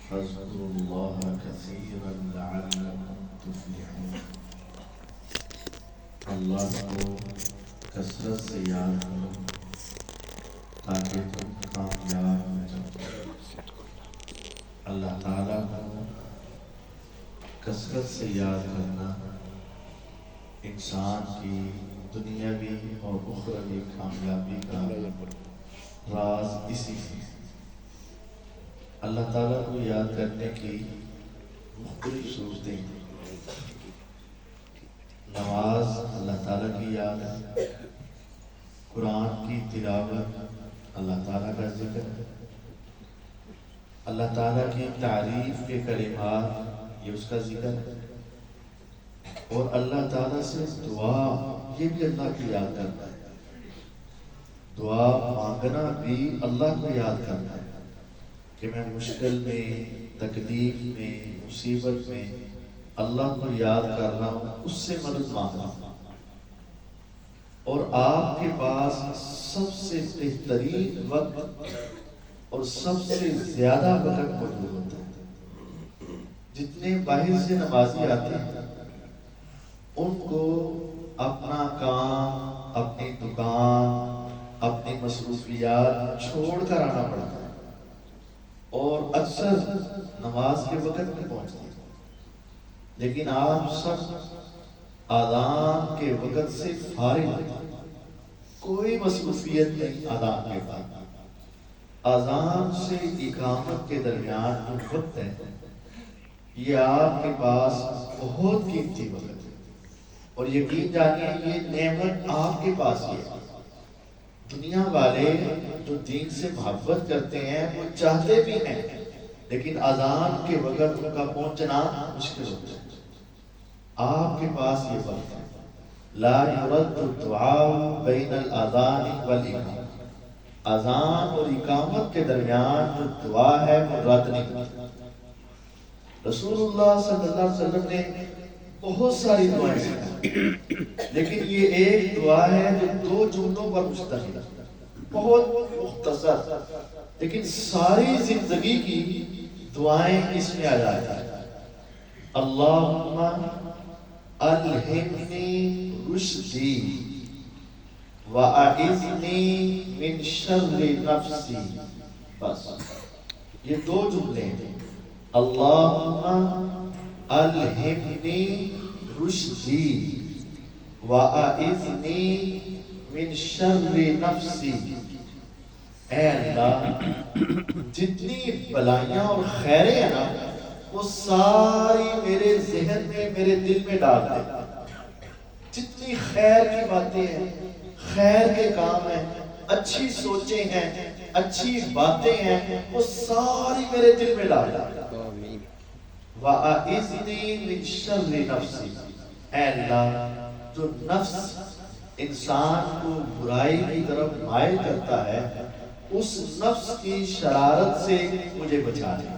فاذكروا الله كثيرا لعلكم تفلحون۔ اللہ کو کثرت سے یاد کرو تاکہ تم کامیاب ہو جاؤ۔ اللہ تعالیٰ کو کثرت سے یاد کرنا انسان کی دنیاوی اور اخروی کامیابی کا راز اسی ہے۔ اللہ تعالیٰ کو یاد کرنے کی مختلف صورتیں ہیں۔ نماز اللہ تعالیٰ کی یاد ہے، قرآن کی تلاوت اللہ تعالیٰ کا ذکر ہے، اللہ تعالیٰ کی تعریف کے کلمات یہ اس کا ذکر ہے، اور اللہ تعالیٰ سے دعا یہ بھی اللہ کی یاد کرنا ہے۔ دعا مانگنا بھی اللہ کو یاد کرنا ہے کہ میں مشکل میں، تکلیف میں، مصیبت میں اللہ کو یاد کر رہا ہوں، اس سے مدد مانگ رہا ہوں۔ اور آپ کے پاس سب سے بہترین وقت اور سب سے زیادہ وقت موجود ہوتا ہے۔ جتنے باہر سے نمازی آتے ہیں ان کو اپنا کام، اپنی دکان، اپنی مصروفیات چھوڑ کر آنا پڑتا ہے، اور اکثر نماز کے وقت میں پہنچتے ہیں۔ لیکن آپ سب اذان کے وقت سے فارغ ہوتے ہیں، کوئی مصروفیت نہیں۔ اذان کے بعد اذان سے اقامت کے درمیان جو وقت ہے یہ آپ کے پاس بہت قیمتی وقت ہے، اور یقین جانیے یہ نعمت آپ کے پاس ہی ہے۔ دنیا والے جو دین سے محبت کرتے ہیں وہ چاہتے بھی ہیں، لیکن اذان کے وقت ان کا پہنچنا مشکل ہوتا ہے۔ آپ کے پاس یہ وقت ہے، لا يرد الدعاء بین الاذان والاقامہ، اذان اور اقامت کے درمیان جو دعا ہے وہ رد نہیں ہوتی۔ رسول اللہ صلی اللہ علیہ وسلم نے بہت ساری دعائیں سکھائیں، لیکن یہ ایک دعا ہے جو 2 جملوں پر مشتمل ہے، بہت مختصر، لیکن ساری زندگی کی دعائیں اس میں آ جاتی ہیں۔ اللہم الہمنی رشدی واعذنی من شر نفسی، بس یہ 2 جملے ہیں۔ اللہم الہمنی رشدی واعذنی من شر نفسی، اے اللہ جتنی بلائیاں اور خیریں ہیں نا وہ ساری میرے ذہن میں، میرے دل میں ڈال دے۔ جتنی خیر کی باتیں ہیں، خیر کے کام ہیں، اچھی سوچیں ہیں، اچھی باتیں ہیں، وہ ساری میرے دل میں ڈال دے۔ وَأَعِذْنِي مِنْ شَرِّ نَفْسِي، اے اللہ جو نفس انسان کو برائی کی طرف مائل کرتا ہے اس نفس کی شرارت سے مجھے بچا لے۔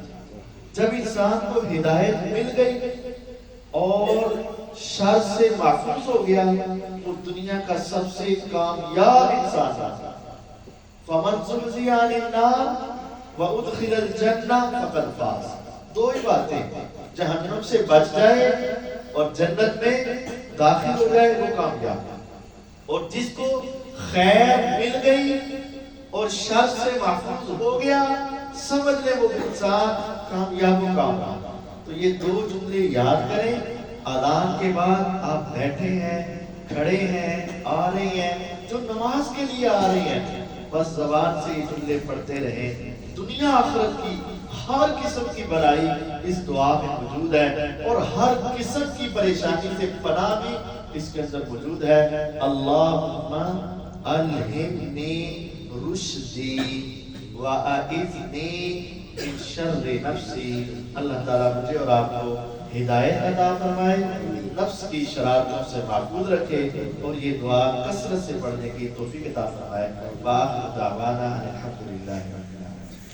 جب انسان کو ہدایت مل گئی اور شر سے محفوظ ہو گیا وہ دنیا کا سب سے کامیاب انسان ہے۔ فَمَنْ زُحْزِحَ عَنِ النَّارِ وَأُدْخِلَ الْجَنَّةَ فَقَدْ فَازَ، 2 ہی باتیں، جہنم سے بچ جائے اور جنت میں داخل ہو جائے وہ کامیاب ہے۔ اور جس کو خیر مل گئی اور شر سے محفوظ ہو گیا سمجھ لے وہ انسان کامیاب و کامیاب۔ تو یہ 2 جملے یاد کریں۔ اذان کے بعد آپ بیٹھے ہیں، کھڑے ہیں، آ رہے ہیں، جو نماز کے لیے آ رہے ہیں بس زبان سے یہ جملے پڑھتے رہیں۔ دنیا آخرت کی ہر قسم کی بڑائی اس دعا میں موجود ہے، اور ہر قسم کی پریشانی سے پناہ بھی اس کے اندر موجود ہے۔ اللہم الہمنی رشدی واعذنی من شر نفسی، اللہ تعالیٰ مجھے اور آپ کو ہدایت عطا فرمائے، نفس کی شرارتوں سے محفوظ رکھے، اور یہ دعا کثرت سے پڑھنے کی توفیق عطا فرمائے۔ وآخر دعوانا ان الحمد للہ۔